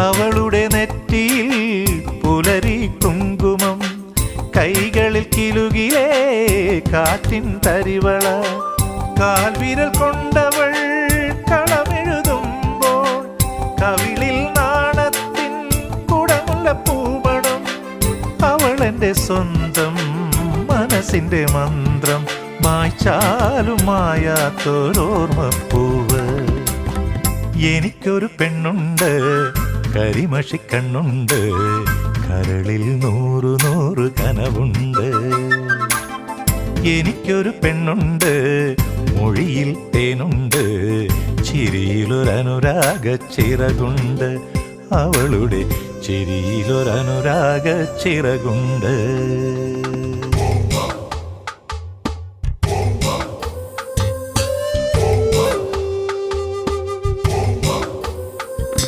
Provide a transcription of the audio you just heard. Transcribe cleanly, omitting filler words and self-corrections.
അവളുടെ നെറ്റിയിൽ പുലരി കുങ്കുമം, കൈകളിൽ കിലുകിലേ കാറ്റിൻ തരിവള, കാൽവിരൽ കൊണ്ടവൾ കളമെഴുതുമ്പോൾ കവിളിൽ നാണത്തിൻ കുടമുള്ള പൂമണം. അവൾ എൻ്റെ സ്വന്തം മനസ്സിൻ്റെ മന്ത്രം, മായ്ച്ചാലും മായാത്തൊരോർമ്മപ്പൂവ്. എനിക്കൊരു പെണ്ണുണ്ട്, കരിമഷിക്കണ്ണുണ്ട്, കരളിൽ 100 കനവുണ്ട്. എനിക്കൊരു പെണ്ണുണ്ട്, മൊഴിയിൽ തേനുണ്ട്, ചിരിയിലൊരനുരാഗ ചിറകുണ്ട്. അവളുടെ ചിരിയിലൊരനുരാഗ ചിറകുണ്ട്.